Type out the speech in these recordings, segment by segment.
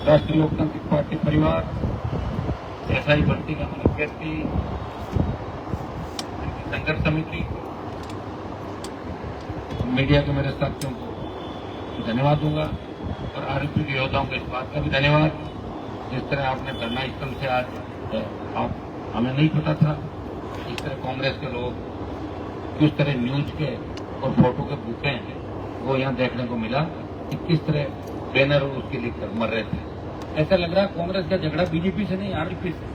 राष्ट्रीय लोकतांत्रिक पार्टी परिवार, एसआई भर्ती का अभ्यर्थी, संघर्ष समिति, मीडिया के मेरे साथियों को धन्यवाद दूंगा और आरएलपी के योद्धाओं को इस बात का भी धन्यवाद, जिस तरह आपने धरना स्थल से आज आप हमें नहीं पता था, इस तरह कांग्रेस के लोग किस तरह न्यूज के और फोटो के भूखे हैं वो यहाँ देखने को मिला कि किस तरह बैनर उसके लिए मर रहे थे। ऐसा लग रहा है कांग्रेस का झगड़ा बीजेपी से नहीं आरएलपी से,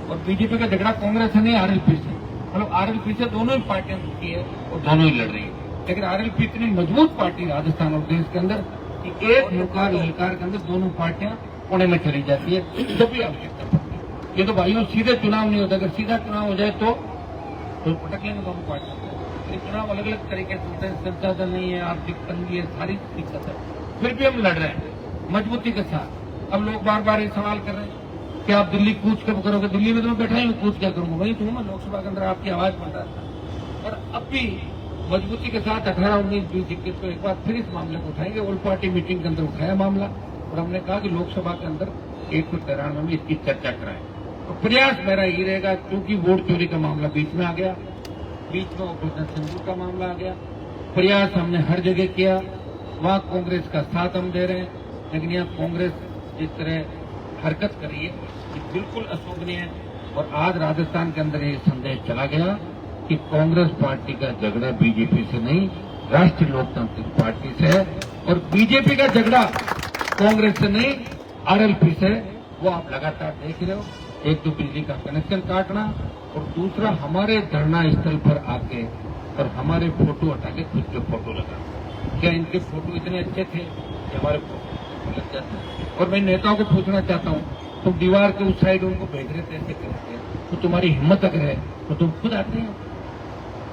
और बीजेपी का झगड़ा कांग्रेस से नहीं आरएलपी से। मतलब आरएलपी से दोनों ही पार्टियां जुटी है और दोनों ही लड़ रही है, लेकिन आरएलपी इतनी मजबूत पार्टी राजस्थान और देश के अंदर कि एक ललकार के अंदर दोनों पार्टियां कोने में चली जाती है जब भी आवश्यकता पड़ती है। ये तो भाइयों सीधे चुनाव नहीं होता, अगर सीधा चुनाव हो जाए तो पटक लेंगे दोनों पार्टियों को। चुनाव अलग अलग तरीके से होते हैं, संसाधन नहीं है, आर्थिक तंगी है, सारी दिक्कत है, फिर भी हम लड़ रहे हैं मजबूती के साथ। अब लोग बार बार ये सवाल कर रहे हैं कि आप दिल्ली कूच कब करोगे, दिल्ली में तो मैं बैठा ही हूँ, कूच क्या करूंगा, वही तो मैं लोकसभा के अंदर आपकी आवाज पड़ रहा था। और अब भी मजबूती के साथ 18, 19, 20, 21 को एक बार फिर इस मामले को उठाएंगे। ऑल पार्टी मीटिंग के अंदर उठाया मामला और हमने कहा कि लोकसभा के अंदर 193 में इसकी चर्चा कराएं। तो प्रयास मेरा यही रहेगा, क्योंकि वोट चोरी का मामला बीच में आ गया, बीच में ऑपरेशन सिंदूर का मामला आ गया, प्रयास हमने हर जगह किया, वहां कांग्रेस का साथ हम दे रहे हैं, लेकिन यहाँ कांग्रेस जिस तरह हरकत करी है ये बिल्कुल अशोभनीय है। और आज राजस्थान के अंदर ये संदेश चला गया कि कांग्रेस पार्टी का झगड़ा बीजेपी से नहीं, राष्ट्रीय लोकतांत्रिक पार्टी से है, और बीजेपी का झगड़ा कांग्रेस से नहीं आरएलपी से। वो आप लगातार देख रहे हो, एक तो बिजली का कनेक्शन काटना और दूसरा हमारे धरना स्थल पर आके और हमारे फोटो हटा के खुद के फोटो लगाना। क्या इनके फोटो इतने अच्छे थे कि हमारे फोटो लग जाते हैं? और मैं नेताओं को पूछना चाहता हूँ, तुम दीवार के उस साइड उनको भेज रहे थे ऐसे करते, तो तुम्हारी हिम्मत अगर है तो तुम खुद आते हैं,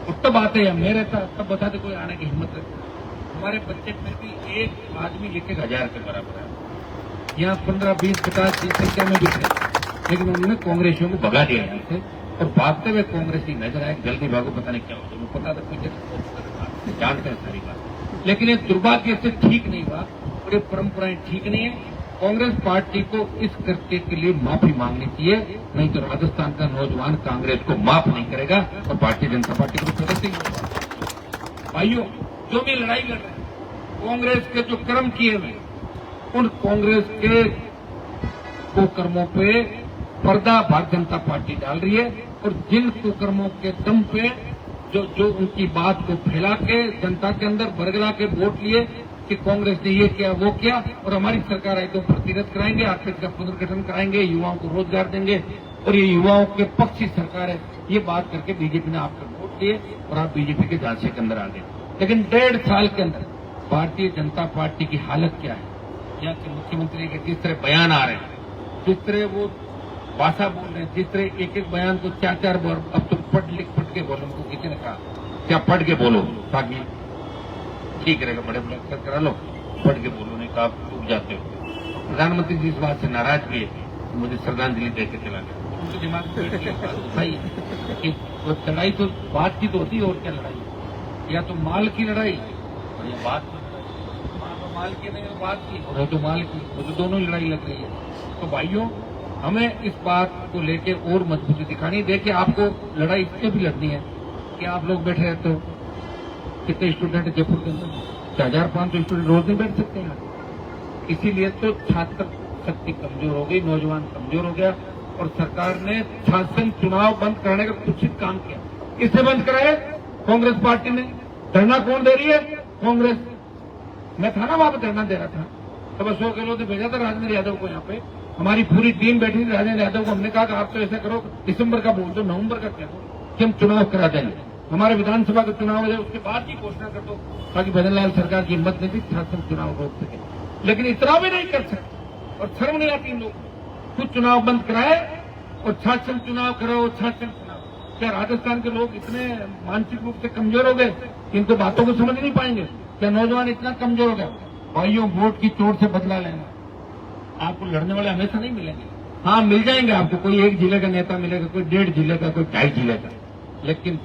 और तब आते हैं। मैं रहता तब बताते कोई आने की हिम्मत रखता। हमारे बच्चे में भी एक आदमी लिखे 1000 के बराबर है, यहाँ 15, 20, 50 की संख्या में भी थे, लेकिन उन्होंने कांग्रेसियों को भगा दिया यहाँ से, और भागते हुए कांग्रेसी नजर आए, जल्दी भागो, पता नहीं क्या हो, तुम्हें पता था पीछे जानते हैं सारी बात। लेकिन ये दुर्भाग्य से ठीक नहीं हुआ और ये परंपराएं ठीक नहीं है। कांग्रेस पार्टी को इस कृत्य के लिए माफी मांगनी चाहिए, नहीं तो राजस्थान का नौजवान कांग्रेस को माफ नहीं करेगा और भारतीय जनता पार्टी को प्रदर्शित नहीं होगा। भाइयों, जो भी लड़ाई लड़ रहे हैं, कांग्रेस के जो कर्म किए हुए, उन कांग्रेस के कुकर्मों पे पर्दा भारतीय जनता पार्टी डाल रही है, और जिन कुकर्मों के दम पे जो उनकी बात को फैला के जनता के अंदर बरगला के वोट लिए कि कांग्रेस ने ये किया वो किया, और हमारी सरकार आई तो प्रतिरत कराएंगे, आर्थिक का पुनर्गठन कराएंगे, युवाओं को रोजगार देंगे, और ये युवाओं के पक्ष की सरकार है, ये बात करके बीजेपी ने आपको वोट दिए और आप बीजेपी के झांसे के अंदर आ गए। लेकिन 1.5 साल के अंदर भारतीय जनता पार्टी की हालत क्या है? यहाँ के मुख्यमंत्री के जिस तरह बयान आ रहे हैं, जिस तरह वो भाषा बोल रहे हैं, जिस तरह एक एक बयान को 4-4 बार अब तो पढ़ के बोलो, उनको किसी ने कहा क्या पढ़ के बोलो ताकि ठीक रहेगा, बड़े बड़े अक्षर करा लो, पढ़ के बोलो, नहीं तो आप डूब जाते हो। प्रधानमंत्री जी इस बात से नाराज भी है, मुझे श्रद्धांजलि देकर चला गया। उनके दिमाग में भाई कि तो लड़ाई तो बात की तो होती है, और क्या लड़ाई, या तो माल की लड़ाई और या बात की, माल की नहीं बात की, और तो माल की, वो तो दोनों लड़ाई लग रही है। तो भाइयों, हमें इस बात को लेके और मजबूती दिखानी। देखिए, आपको लड़ाई इससे भी लड़नी है कि आप लोग बैठे रहते हो, कितने स्टूडेंट जयपुर के अंदर 4,500 स्टूडेंट रोज नहीं बैठ सकते हैं, इसीलिए तो छात्र शक्ति कमजोर हो गई, नौजवान कमजोर हो गया, और सरकार ने शासन चुनाव बंद कराने का कुछ काम किया। किससे बंद कराए? कांग्रेस पार्टी ने। धरना कौन दे रही है? कांग्रेस। मैं था ना, वहां पर धरना दे रहा था, तब अशोक गहलोत ने भेजा था राजेंद्र यादव को यहाँ पे, हमारी पूरी टीम बैठी थी राजेंद्र यादव को, हमने कहा कि आप तो ऐसा करो, दिसंबर का बोल दो, नवंबर का कह दो कि हम चुनाव करा देंगे, हमारे विधानसभा का चुनाव हो जाए, उसके बाद की घोषणा कर दो, ताकि भजनलाल सरकार की हिम्मत नहीं थी शासन चुनाव रोक सके। लेकिन इतना भी नहीं कर सकते, और शर्म नहीं आती इन लोग, खुद चुनाव बंद कराए और शासन चुनाव करो, शासन चुनाव। क्या राजस्थान के लोग इतने मानसिक रूप से कमजोर हो गए कि इनको बातों को समझ नहीं पाएंगे? क्या नौजवान इतना कमजोर हो गया? भाइयों, वोट की चोट से बदला लेना, आपको लड़ने वाले हमेशा नहीं मिलेंगे। हाँ, मिल जाएंगे आपको, कोई 1 जिले का नेता मिलेगा, कोई 1.5 जिले का, कोई 2.5 जिले का, लेकिन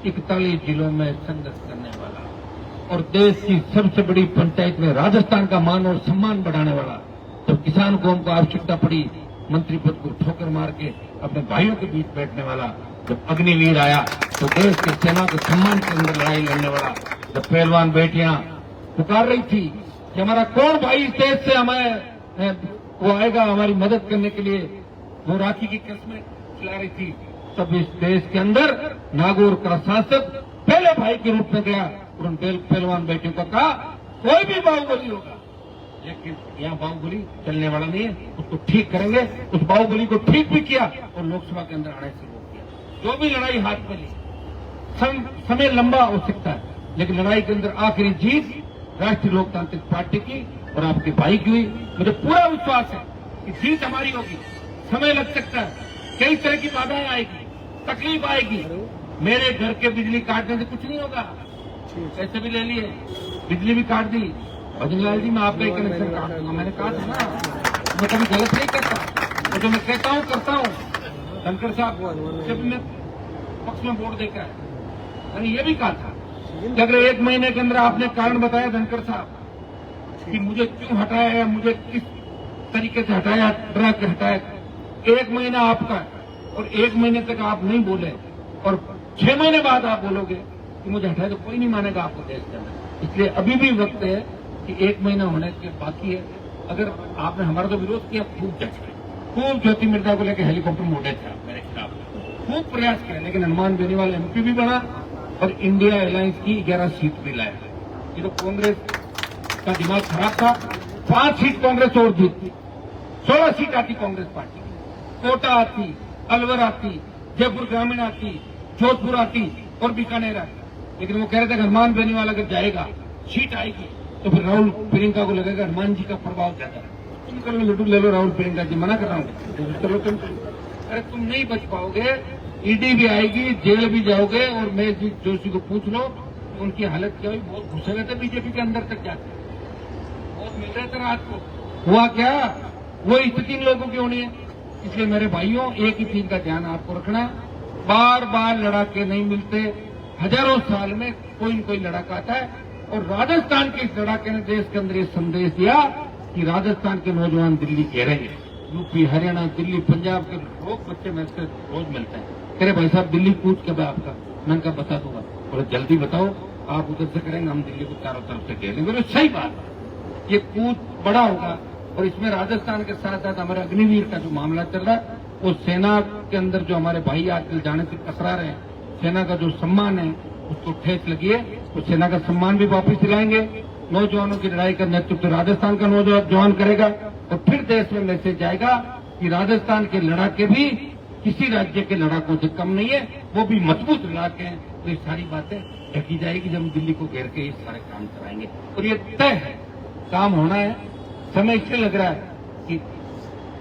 41 जिलों में संघर्ष करने वाला और देश की सबसे बड़ी पंचायत में राजस्थान का मान और सम्मान बढ़ाने वाला जब किसान कौम को आवश्यकता पड़ी मंत्री पद को ठोकर मार के अपने भाइयों के बीच बैठने वाला जब अग्निवीर आया, तो देश के सेना के सम्मान के अंदर लड़ाई लड़ने वाला जब पहलवान बेटियां पुकार रही थी कि हमारा कौन भाई इस देश से हमें वो आएगा हमारी मदद करने के लिए, वो राखी की कस्में खिला रही थी, तब इस देश के अंदर नागौर का शासक पहले भाई के रूप में गया और उन पहलवान बेटियों को कहा कोई भी बाहुबली होगा, लेकिन यहाँ बाहुबली चलने वाला नहीं है, उसको ठीक करेंगे। उस बाहुबली को ठीक भी किया और लोकसभा के अंदर आने से रोक दिया। जो भी लड़ाई हाथ में ली, समय लंबा हो सकता है, लेकिन लड़ाई के अंदर आखिरी जीत राष्ट्रीय लोकतांत्रिक पार्टी की और आपके भाई की हुई। मुझे पूरा विश्वास है कि जीत हमारी होगी। समय लग सकता है, कई तरह की बाधाएं आएगी, तकलीफ आएगी। मेरे घर के बिजली काटने से कुछ नहीं होगा, पैसे भी ले लिए, बिजली भी काट दी। भजनलाल जी मैं आपका ही कनेक्शन काट दूंगा, मैंने कहा था ना, मैं कभी गलत नहीं करता, तो जो मैं कहता हूँ करता हूँ। धनखड़ साहब जब मैं पक्ष में वोट देकर आया, मैंने ये भी कहा था कि अगर 1 महीने के अंदर आपने कारण बताया धनखड़ साहब कि मुझे क्यों हटाया है, मुझे किस तरीके से हटाया, डरा के हटाया, 1 महीना आपका और 1 महीने तक आप नहीं बोले और 6 महीने बाद आप बोलोगे कि मुझे हटाया, तो कोई नहीं मानेगा आपको देश के अंदर। इसलिए अभी भी वक्त है कि 1 महीना होने के बाकी है। अगर आपने हमारा तो विरोध किया, खूब ज्योति मिर्जा को लेकर हेलीकॉप्टर मोड़े थे मेरे खिलाफ, खूब प्रयास किया, लेकिन हनुमान बेनीवाल एमपी भी बना और इंडिया अलायंस की 11 सीट भी लाया। ये तो कांग्रेस का दिमाग खराब था। 5 सीट कांग्रेस और जीतती, 16 सीट आती कांग्रेस पार्टी की। कोटा आती, अलवर आती, जयपुर ग्रामीण आती, जोधपुर आती और बीकानेर आती। लेकिन वो कह रहे थे हनुमान बेनीवाल अगर जाएगा, सीट आएगी, तो फिर राहुल प्रियंका को लगेगा हनुमान जी का प्रभाव ज्यादा है। तुम कर लो, लड्डू ले लो, राहुल प्रियंका जी मना कर रहा हूँ, चलो तुम। अरे तुम नहीं बच पाओगे, ईडी भी आएगी, जेल भी जाओगे। और मैं जोशी को पूछ लो, उनकी हालत क्या हुई, बहुत घुसे हुए थे बीजेपी के अंदर तक जाते, बहुत मिल रहे थे रात को। हुआ क्या, वो स्थिति इन लोगों की होनी है। इसलिए मेरे भाइयों, एक ही चीज का ध्यान आपको रखना, बार बार लड़ाके नहीं मिलते, हजारों साल में कोई न कोई लड़ाका आता है। और राजस्थान के इस लड़ाके ने देश के अंदर ये संदेश दिया कि राजस्थान के नौजवान दिल्ली घेरेंगे। यूपी, हरियाणा, दिल्ली, पंजाब के लोग बच्चे मेरे से रोज मिलते हैं, कह रहे भाई साहब दिल्ली कूच कब है आपका? मैंने कहा बता दूंगा। बोले जल्दी बताओ, आप उधर से करेंगे, हम दिल्ली को चारों तरफ से घेरेंगे। बोले सही बात है, ये कूच बड़ा होगा। और इसमें राजस्थान के साथ साथ हमारे अग्निवीर का जो मामला चल रहा है, वो सेना के अंदर जो हमारे भाई आजकल जाने से टकरा रहे हैं, सेना का जो सम्मान है उसको ठेस लगी है, तो सेना का सम्मान भी वापस दिलाएंगे। नौजवानों की लड़ाई का नेतृत्व राजस्थान का नौजवान करेगा। और फिर देश में मैसेज जाएगा कि राजस्थान के लड़ाके भी किसी राज्य के लड़ाकों से कम नहीं है, वो भी मजबूत लड़ाके हैं। तो ये सारी बातें ढकी जाएगी जब हम दिल्ली को घेर के ये सारे काम कराएंगे। और ये तय है, काम होना है। समय इससे लग रहा है कि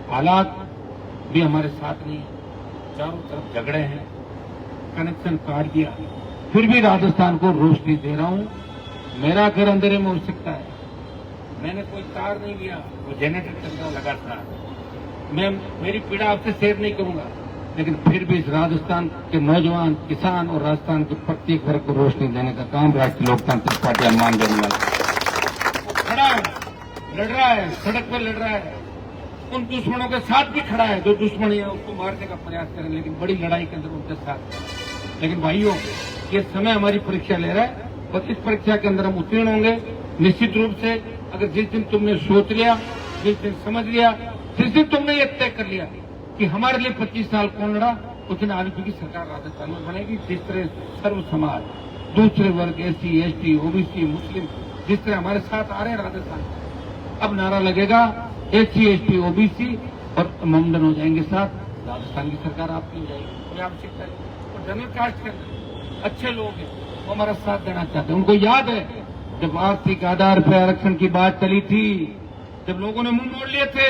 हालात भी हमारे साथ नहीं है, चारों तरफ झगड़े हैं, कनेक्शन काट दिया, फिर भी राजस्थान को रोशनी दे रहा हूं। मेरा घर अंधेरे में हो सकता है, मैंने कोई तार नहीं लिया, वो जनरेटर चल रहा लगातार। मैं मेरी पीड़ा आपसे शेयर नहीं करूंगा, लेकिन फिर भी इस राजस्थान के नौजवान, किसान और राजस्थान के प्रत्येक वर्ग को रोशनी देने का काम राष्ट्रीय लोकतांत्रिक पार्टी हनुमान बेनीवाल खड़ा है, लड़ रहा है, सड़क पर लड़ रहा है, उन दुश्मनों के साथ भी खड़ा है। जो दुश्मन है उसको मारने का प्रयास करें, लेकिन बड़ी लड़ाई के अंदर उनके साथ। लेकिन भाइयों, ये समय हमारी परीक्षा ले रहा है और इस परीक्षा के अंदर हम उत्तीर्ण होंगे निश्चित रूप से। अगर जिस दिन तुमने सोच लिया, जिस दिन समझ लिया, जिस दिन तुमने ये तय कर लिया कि हमारे लिए 25 साल कौन लड़ा, उस दिन आरपीपी की सरकार राजस्थान में बनेगी। जिस तरह सर्व समाज, दूसरे वर्ग, SC, ST, OBC, मुस्लिम जिस तरह हमारे साथ आ रहे हैं राजस्थान, अब नारा लगेगा SC, ST, OBC और ममदन हो जाएंगे साथ, राजस्थान की सरकार आपकी हो जाएगी। कोई आवश्यकता है। और जनरल कास्ट के अंदर अच्छे लोग हैं, वो हमारा साथ देना चाहते हैं। उनको याद है जब आर्थिक आधार पर आरक्षण की बात चली थी, जब लोगों ने मुंह मोड़ लिए थे,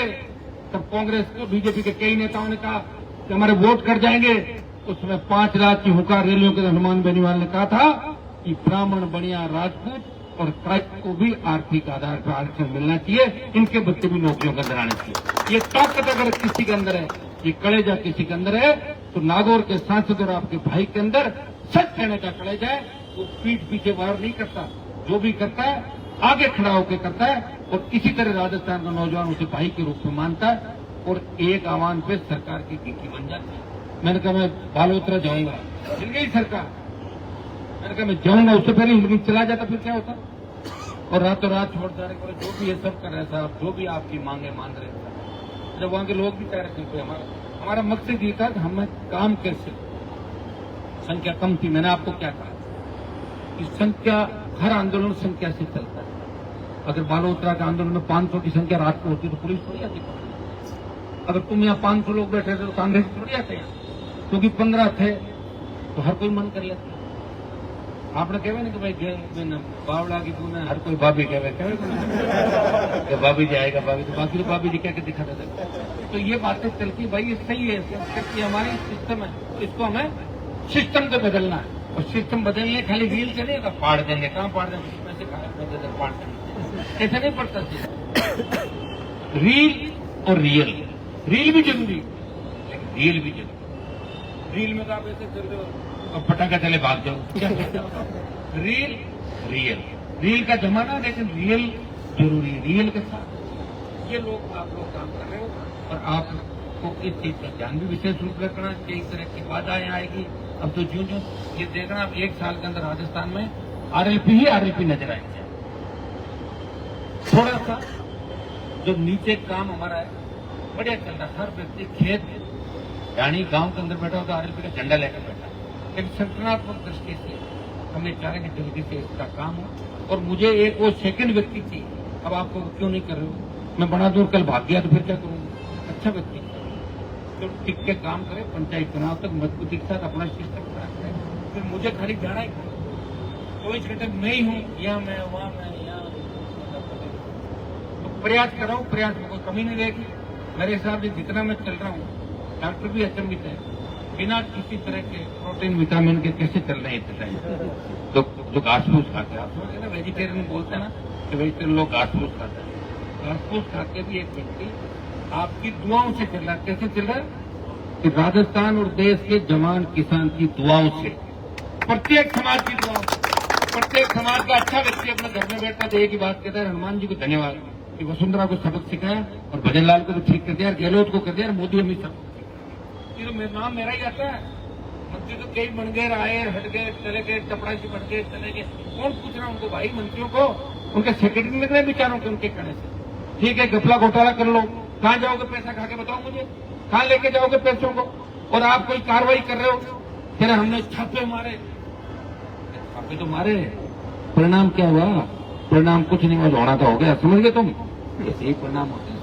तब कांग्रेस को, बीजेपी के कई नेताओं ने कहा कि हमारे वोट कर जाएंगे। उसमें 5 लाख की हुंकार रैलियों के हनुमान बेनीवाल ने कहा था कि ब्राह्मण, बनिया, राजपूत और ट्राइब को भी आर्थिक आधार पर आरक्षण मिलना चाहिए, इनके बच्चे भी नौकरियों के अंदर आने चाहिए। ये ताकत अगर किसी के अंदर है, ये कलेजा किसी के अंदर है, तो नागौर के सांसद और आपके भाई के अंदर सच कहने का कलेजा है। वो पीठ पीछे वार नहीं करता, जो भी करता है आगे खड़ा होकर करता है। और इसी तरह राजस्थान का नौजवान उसे भाई के रूप में मानता है और एक आह्वान पे सरकार की गिकी बन जाती है। मैंने कहा मैं बालोतरा जाऊंगा, मिल गई सरकार। मैंने कहा मैं जाऊंगा, उससे पहले लेकिन चला जाता फिर क्या होता। और रातों रात छोड़ जा रहे, जो भी ये सब कर रहे साहब, जो भी आपकी मांगे मान रहे थे, जब वहां के लोग भी कह रहे थे हमारा मकसद ये था कि हमें काम कैसे, संख्या कम थी। मैंने आपको क्या कहा कि संख्या, हर आंदोलन संख्या से चलता है। अगर बालोतरा के आंदोलन में 500 की संख्या रात को होती तो पुलिस थोड़ी आती। अगर तुम यहाँ 500 लोग बैठे थे तो कांग्रेस थोड़ी आते हैं, क्योंकि 15 थे तो हर कोई मन कर लेता। आपने कहे ना कि भाई बावड़ा की तूने हर कोई भाभी कहे भाभी जाएगा, भाभी तो बाकी तो भाभी जी कह के दिखा देते। तो ये बातें चलती भाई, ये सही है, ये हमारी सिस्टम है, तो इसको हमें सिस्टम को बदलना है। और सिस्टम बदलने खाली व्हील चलेगा, पाड़ देंगे, कहाँ पाड़ देंगे, वैसे पाड़ देंगे, ऐसा नहीं पड़ता। रील और रियल, रील भी जरूरी लेकिन रियल भी जरूरी। रील में तो आप ऐसे कर दो और पटाखा चले भाग जाओ, रील रियल, रील का जमाना, लेकिन रियल जरूरी है। रियल के साथ ये लोग, आप लोग काम कर रहे हो और आपको इस चीज का ध्यान भी विशेष रूप से रखना चाहिए। इस तरह की बाधाएं आएगी, अब तो जो ये देखना, अब 1 साल के अंदर राजस्थान में आरएलपी ही आरएलपी नजर आएंगे। थोड़ा सा जो नीचे काम हमारा है बढ़िया चल रहा है, हर व्यक्ति खेत यानी गांव के अंदर बैठा हो तो आरएलपी का झंडा लेकर बैठा, लेकिन संगठनात्मक दृष्टि से हमें चाहे कि जल्दी से इसका काम हो। और मुझे एक वो सेकंड व्यक्ति चाहिए, अब आपको क्यों नहीं कर रहे हो, मैं बड़ा दूर कल भाग गया तो फिर क्या करूंगा। अच्छा व्यक्ति तो टिक के काम करे, पंचायत चुनाव तक मजबूती के साथ अपना सिस्टम खड़ा करे, फिर मुझे खाली जाना ही 24 घंटे मैं ही हूँ, यहाँ मैं वहां मैं यहाँ, तो प्रयास कर रहा हूँ, प्रयास में कोई कमी नहीं रहेगी। मेरे हिसाब से जितना मैं चल रहा हूँ, डॉक्टर भी अचंभित है, बिना किसी तरह के प्रोटीन विटामिन के कैसे चल रहे हैं इतने टाइम। तो जो घास फूस खाते हैं, आप समझ ना, वेजिटेरियन बोलते हैं ना कि वेजिटेरियन लोग घास फूस खाते हैं, घास फूस खाते भी एक व्यक्ति आपकी दुआओं से चल रहा है। कैसे चल रहा है कि राजस्थान और देश के जवान किसान की दुआओं से, प्रत्येक समाज की दुआओं से, प्रत्येक समाज का अच्छा व्यक्ति अपने घर में बैठा तो एक ही बात कहता है, हनुमान जी को धन्यवाद कि वसुंधरा को सबक सिखाया और भजन लाल को तो ठीक कर दिया, गहलोत को कर दिया, मोदी अमित शाह तो नाम मेरा ही आता है। मंत्री तो कई बन गए, आए हट गए, चले गए, चपड़ासी बन गए, चले गए, कौन पूछ रहा उनको भाई, मंत्रियों को, उनके सेक्रेटरी निकले बेचारों के उनके कहने से। ठीक है, घपला घोटाला कर लो, कहाँ जाओगे पैसा खा के, बताओ मुझे, कहाँ लेके जाओगे पैसों को। और आप कोई कार्रवाई कर रहे हो, फिर हमने छापे मारे, छापे तो मारे, परिणाम क्या हुआ, परिणाम कुछ नहीं हुआ, होना तो हो गया, समझ गए तुम, ऐसे ही परिणाम होते हैं,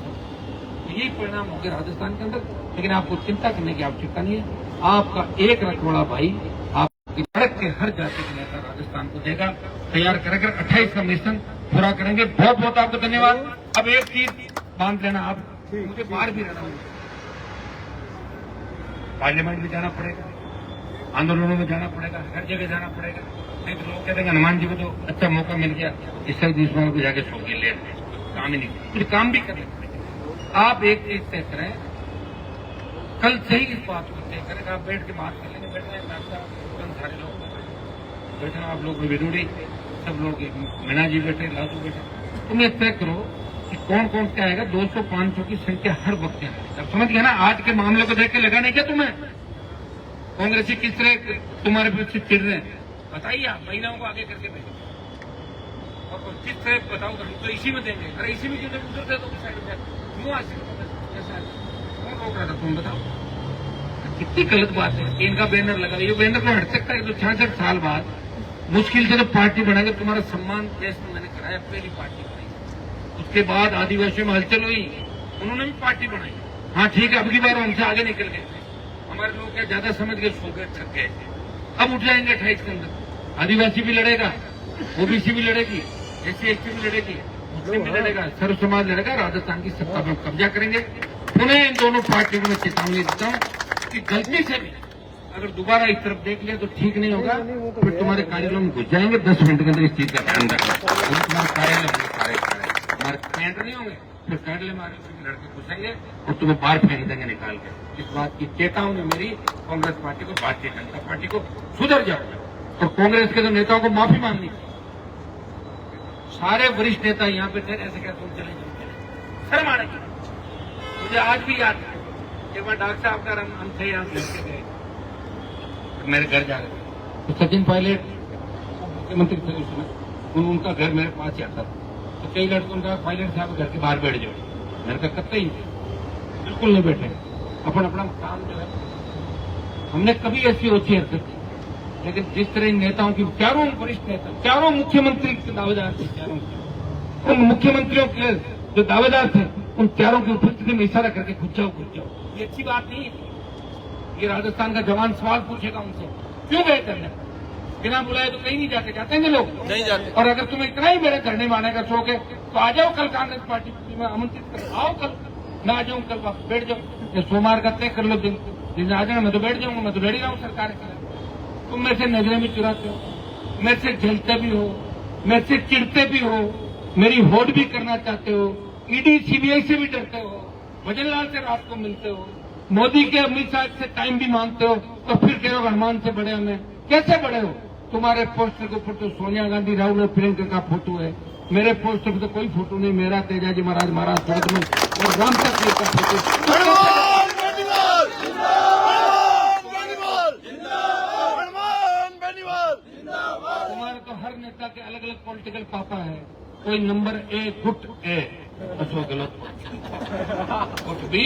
यही परिणाम हो गया राजस्थान के अंदर। लेकिन आपको चिंता करने की आवश्यकता नहीं है, आपका एक रखवाड़ा भाई आपकी सड़क के हर जाति के नेता राजस्थान को देगा, तैयार कर 28 का मिशन पूरा करेंगे। बहुत बहुत आपको धन्यवाद। अब एक चीज बांध लेना, आप मुझे बाहर भी रहना होगा, पार्लियामेंट भी जाना पड़ेगा, आंदोलनों में जाना पड़ेगा, हर जगह जाना पड़ेगा, नहीं तो लोग कहते हैं हनुमान जी को तो अच्छा मौका मिल गया, इससे दुश्मनों को जाके सो के ले काम ही नहीं, कुछ काम भी करने पड़ेगा। आप एक चीज तय करें, कल से ही इस बात को तय करें, आप बैठ के बात कर लेंगे, बैठना सारे लोग बैठना, आप लोग विरोधी सब लोग, मीणा जी बैठे, लालू बैठे, तुम ये तय करो कि कौन कौन क्या आएगा। 200-500 की संख्या हर वक्त है, समझ गया ना। आज के मामले को देख के लगा नहीं क्या तुम्हें, कांग्रेसी किस तरह तुम्हारे पीछे चिड़ रहे हैं, बताइए आप, महिलाओं को आगे करके भेजो और किस तरह बताओ, तो इसी में देंगे, अरे इसी में क्यों उधर दे दो साइड में, क्यों कौन रोक रहा था, तुम बताओ। कितनी गलत बात है, इनका बैनर लगा, ये बैनर तो हट सकता है। तो 66 साल बाद मुश्किल से तो पार्टी बनाएंगे, तुम्हारा सम्मान देश में मैंने कराया, पहली पार्टी बनाई, उसके बाद आदिवासियों में हलचल हुई, उन्होंने भी पार्टी बनाई। हाँ ठीक है, अब की बार हमसे आगे निकल गए, हमारे लोग क्या ज्यादा समझ गए, सो गए, थक गए, अब उठ जाएंगे 28 के अंदर। आदिवासी भी लड़ेगा, ओबीसी भी लड़ेगी, SC/ST भी लड़ेगी, मुस्लिम भी लड़ेगा, सर्व समाज लड़ेगा, राजस्थान की सत्ता पर कब्जा करेंगे। पुनः इन दोनों पार्टियों को मैं चेतावनी देता हूँ कि गलती से भी अगर दोबारा इस तरफ देख लिया तो ठीक नहीं होगा, फिर तुम्हारे कार्यालयों में घुस जाएंगे। 10 मिनट के अंदर इस चीज का ध्यान रखना, तुम्हारे कार्यालय होंगे, हमारे कैंटर नहीं होंगे, फिर कार्यालय में लड़के घुसेंगे और तुम्हें बाहर फेंक देंगे निकाल के। इस बात की चेतावनी मेरी कांग्रेस पार्टी को, भारतीय जनता पार्टी को, सुधर जाओ और कांग्रेस के तो नेताओं को माफी मांगनी चाहिए, सारे वरिष्ठ नेता यहाँ पे थे, ऐसे क्या तुम चले जाओगे, शर्म आने की। मुझे आज भी याद है एक बार डॉक्टर साहब का हम थे यहाँ मिलते गए, मेरे घर जा रहे थे, तो सचिन पायलट मुख्यमंत्री थे उस समय, उनका घर मेरे पास ही आता था। तो कई लड़कों का पायलट साहब घर के बाहर बैठ जाओ, मैंने कहा कत्ते ही बिल्कुल नहीं बैठे, अपन अपना काम जो है। हमने कभी ऐसी ओछी हरकत की, लेकिन जिस तरह इन नेताओं की, चारों वरिष्ठ नेता, चारों मुख्यमंत्री के दावेदार थे, चारों उन मुख्यमंत्रियों के जो दावेदार थे उन चारों की उपस्थिति में इशारा करके घुस जाओ। ये अच्छी बात नहीं है। ये राजस्थान का जवान सवाल पूछेगा उनसे, क्यों गए करने, बिना बुलाए तो कहीं नहीं जाते, जाते हैं लोग नहीं जाते। और अगर तुम्हें इतना ही मेरे धरने मारने का शौक है तो आ जाओ कल कांग्रेस पार्टी में आमंत्रित करो, आओ कल, मैं आ जाऊँ कल, वापस बैठ जाओ, ये सोमवार का तय कर लो दिन आ जाना, मैं तो बैठ जाऊंगा, मैं तो रेडी रहा हूँ सरकार के लिए। तुम मेरे से नजरें भी चुराते हो, मेरे से जलते भी हो, मेरे से चिढ़ते भी हो, मेरी होड़ भी करना चाहते हो, ईडी सीबीआई से भी डरते हो, भजनलाल से रात को मिलते हो, मोदी के अमित शाह से टाइम भी मांगते हो, तो फिर कह रहे हो हनुमान से बड़े हमें, कैसे बड़े हो? तुम्हारे पोस्टर के ऊपर तो सोनिया गांधी, राहुल और प्रियंका का फोटो है, मेरे पोस्टर पर तो कोई फोटो नहीं, मेरा तेजाजी महाराज स्वर्ग में और राम तक का फोटो। तुम्हारे तो हर नेता के अलग अलग पॉलिटिकल पापा है, कोई नंबर ए गुट ए, वो गलत, गुट बी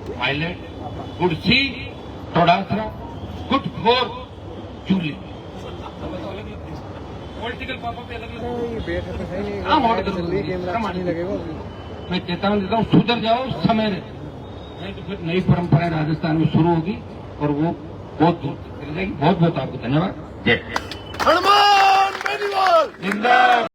पायलट, गुट सी थोड़ासरा, गुट फोर चूली, पॉलिटिकल पापा पे अलग अलग। मैं चेतावनी देता हूँ, सुधर जाओ समय रहे, नहीं तो फिर नई परंपराएं राजस्थान में शुरू होगी और वो बहुत दूर तक चली जाएगी। बहुत बहुत आपको धन्यवाद। जय हनुमान बेनीवाल जिंदाबाद।